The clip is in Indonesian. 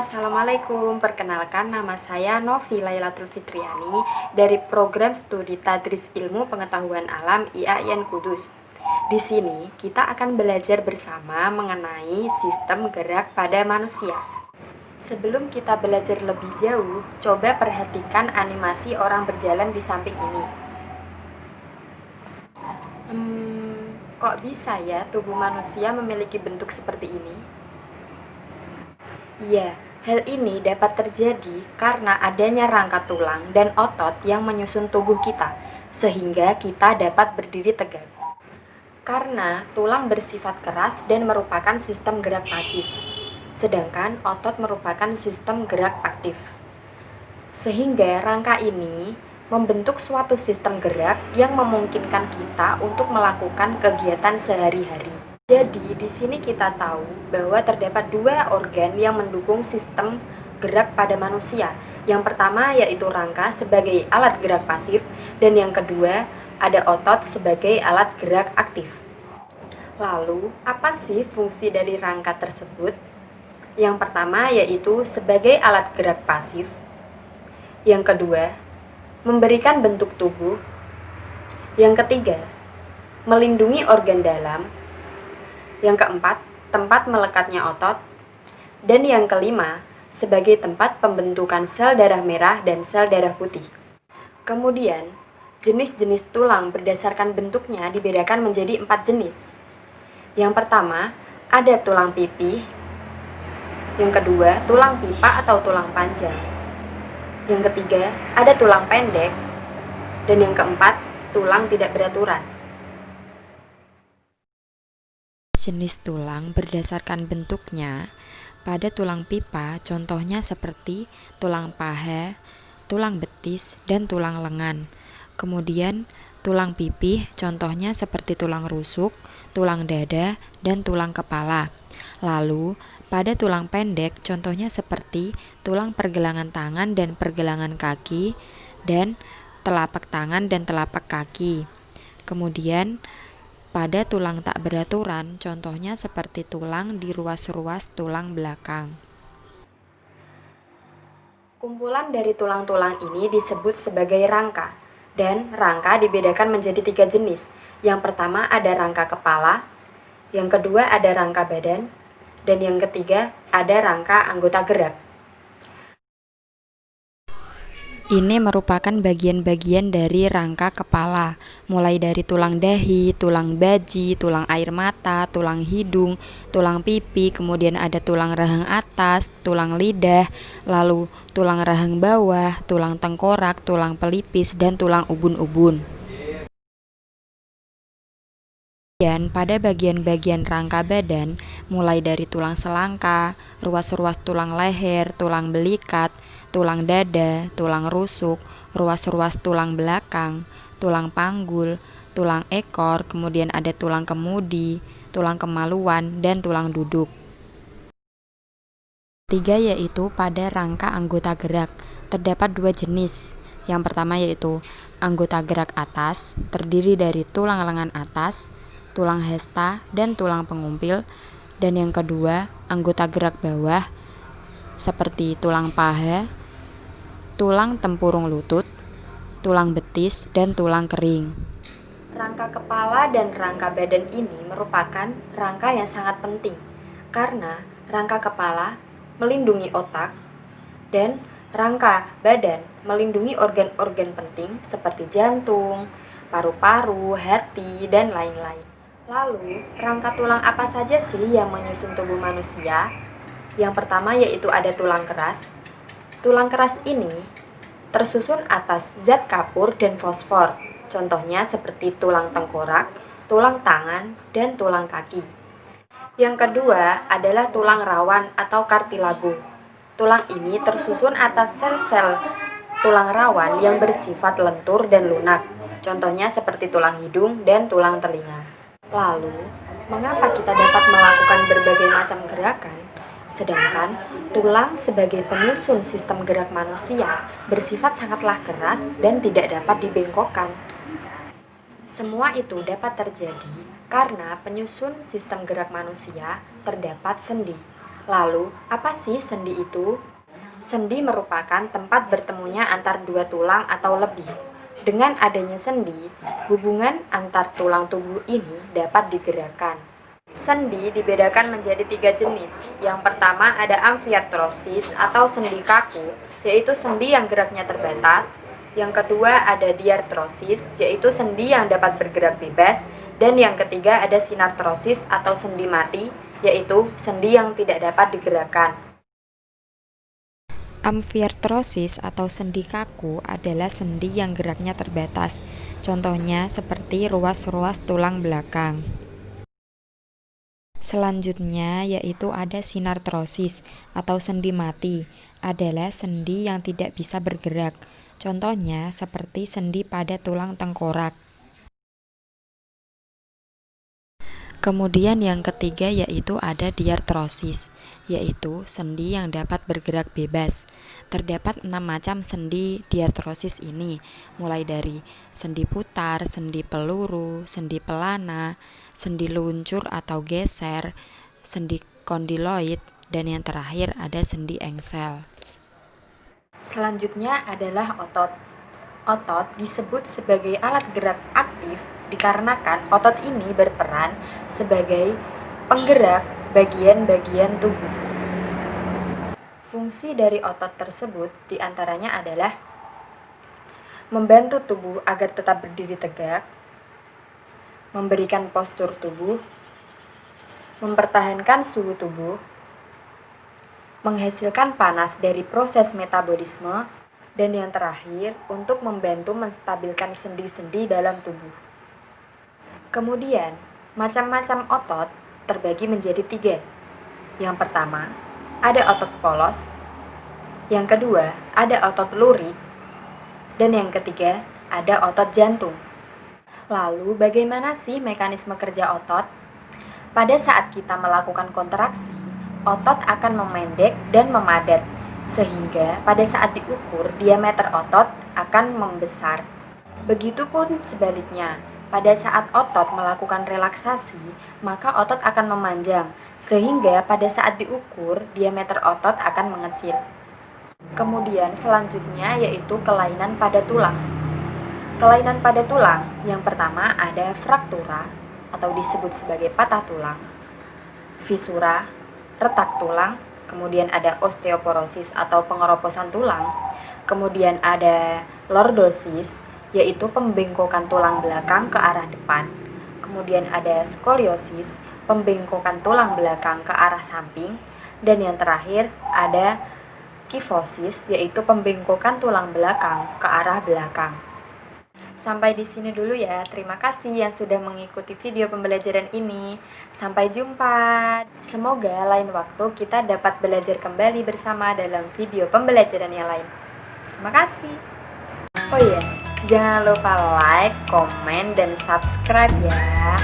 Assalamualaikum. Perkenalkan, nama saya Novi Lailatul Fitriani dari Program Studi Tadris Ilmu Pengetahuan Alam IAIN Kudus. Di sini kita akan belajar bersama mengenai sistem gerak pada manusia. Sebelum kita belajar lebih jauh, coba perhatikan animasi orang berjalan di samping ini. Kok bisa ya tubuh manusia memiliki bentuk seperti ini? Iya, hal ini dapat terjadi karena adanya rangka tulang dan otot yang menyusun tubuh kita, sehingga kita dapat berdiri tegak. Karena tulang bersifat keras dan merupakan sistem gerak pasif, sedangkan otot merupakan sistem gerak aktif. Sehingga rangka ini membentuk suatu sistem gerak yang memungkinkan kita untuk melakukan kegiatan sehari-hari. Jadi, di sini kita tahu bahwa terdapat dua organ yang mendukung sistem gerak pada manusia. Yang pertama yaitu rangka sebagai alat gerak pasif, dan yang kedua ada otot sebagai alat gerak aktif. Lalu, apa sih fungsi dari rangka tersebut? Yang pertama yaitu sebagai alat gerak pasif. Yang kedua, memberikan bentuk tubuh. Yang ketiga, melindungi organ dalam. Yang keempat, tempat melekatnya otot. Dan yang kelima, sebagai tempat pembentukan sel darah merah dan sel darah putih. Kemudian, jenis-jenis tulang berdasarkan bentuknya dibedakan menjadi 4 jenis. Yang pertama, ada tulang pipih. Yang kedua, tulang pipa atau tulang panjang. Yang ketiga, ada tulang pendek. Dan yang keempat, tulang tidak beraturan. Jenis tulang berdasarkan bentuknya. Pada tulang pipa, contohnya seperti tulang paha, tulang betis, dan tulang lengan. Kemudian, tulang pipih, contohnya seperti tulang rusuk, tulang dada, dan tulang kepala. Lalu, pada tulang pendek, contohnya seperti tulang pergelangan tangan dan pergelangan kaki, dan telapak tangan dan telapak kaki. Kemudian, pada tulang tak beraturan, contohnya seperti tulang di ruas-ruas tulang belakang. Kumpulan dari tulang-tulang ini disebut sebagai rangka, dan rangka dibedakan menjadi 3 jenis. Yang pertama ada rangka kepala, yang kedua ada rangka badan, dan yang ketiga ada rangka anggota gerak. Ini merupakan bagian-bagian dari rangka kepala, mulai dari tulang dahi, tulang baji, tulang air mata, tulang hidung, tulang pipi, kemudian ada tulang rahang atas, tulang lidah, lalu tulang rahang bawah, tulang tengkorak, tulang pelipis, dan tulang ubun-ubun. Dan pada bagian-bagian rangka badan, mulai dari tulang selangka, ruas-ruas tulang leher, tulang belikat, tulang dada, tulang rusuk, ruas-ruas tulang belakang, tulang panggul, tulang ekor, kemudian ada tulang kemudi, tulang kemaluan, dan tulang duduk. Tiga yaitu pada rangka anggota gerak, terdapat 2 jenis. Yang pertama yaitu anggota gerak atas, terdiri dari tulang lengan atas, tulang hesta, dan tulang pengumpil. Dan yang kedua, anggota gerak bawah, seperti tulang paha, tulang tempurung lutut, tulang betis, dan tulang kering. Rangka kepala dan rangka badan ini merupakan rangka yang sangat penting, karena rangka kepala melindungi otak, dan rangka badan melindungi organ-organ penting seperti jantung, paru-paru, hati, dan lain-lain. Lalu, rangka tulang apa saja sih yang menyusun tubuh manusia? Yang pertama yaitu ada tulang keras. Tulang keras ini tersusun atas zat kapur dan fosfor, contohnya seperti tulang tengkorak, tulang tangan, dan tulang kaki. Yang kedua adalah tulang rawan atau kartilago. Tulang ini tersusun atas sel-sel tulang rawan yang bersifat lentur dan lunak, contohnya seperti tulang hidung dan tulang telinga. Lalu, mengapa kita dapat melakukan berbagai macam gerakan? Sedangkan tulang sebagai penyusun sistem gerak manusia bersifat sangatlah keras dan tidak dapat dibengkokkan. Semua itu dapat terjadi karena penyusun sistem gerak manusia terdapat sendi. Lalu, apa sih sendi itu? Sendi merupakan tempat bertemunya antar dua tulang atau lebih. Dengan adanya sendi, hubungan antar tulang tubuh ini dapat digerakkan. Sendi dibedakan menjadi 3 jenis. Yang pertama ada amfiartrosis atau sendi kaku, yaitu sendi yang geraknya terbatas. Yang kedua ada diartrosis, yaitu sendi yang dapat bergerak bebas. Dan yang ketiga ada sinartrosis atau sendi mati, yaitu sendi yang tidak dapat digerakkan. Amfiartrosis atau sendi kaku adalah sendi yang geraknya terbatas. Contohnya seperti ruas-ruas tulang belakang. Selanjutnya yaitu ada sinartrosis atau sendi mati, adalah sendi yang tidak bisa bergerak. Contohnya seperti sendi pada tulang tengkorak. Kemudian yang ketiga yaitu ada diartrosis, yaitu sendi yang dapat bergerak bebas. Terdapat 6 macam sendi diartrosis ini, mulai dari sendi putar, sendi peluru, sendi pelana, sendi luncur atau geser, sendi kondiloid, dan yang terakhir ada sendi engsel. Selanjutnya adalah otot. Otot disebut sebagai alat gerak aktif dikarenakan otot ini berperan sebagai penggerak bagian-bagian tubuh. Fungsi dari otot tersebut diantaranya adalah membantu tubuh agar tetap berdiri tegak, memberikan postur tubuh, mempertahankan suhu tubuh, menghasilkan panas dari proses metabolisme, dan yang terakhir, untuk membantu menstabilkan sendi-sendi dalam tubuh. Kemudian, macam-macam otot terbagi menjadi 3. Yang pertama, ada otot polos. Yang kedua, ada otot lurik. Dan yang ketiga, ada otot jantung. Lalu, bagaimana sih mekanisme kerja otot? Pada saat kita melakukan kontraksi, otot akan memendek dan memadat, sehingga pada saat diukur diameter otot akan membesar. Begitupun sebaliknya, pada saat otot melakukan relaksasi, maka otot akan memanjang, sehingga pada saat diukur diameter otot akan mengecil. Kemudian selanjutnya yaitu kelainan pada tulang. Kelainan pada tulang yang pertama ada fraktura atau disebut sebagai patah tulang, fisura, retak tulang, kemudian ada osteoporosis atau pengeroposan tulang, kemudian ada lordosis, yaitu pembengkokan tulang belakang ke arah depan, kemudian ada skoliosis, pembengkokan tulang belakang ke arah samping, dan yang terakhir ada kifosis, yaitu pembengkokan tulang belakang ke arah belakang. Sampai di sini dulu ya. Terima kasih yang sudah mengikuti video pembelajaran ini. Sampai jumpa. Semoga lain waktu kita dapat belajar kembali bersama dalam video pembelajaran yang lain. Terima kasih. Oh iya, jangan lupa like, komen, dan subscribe ya.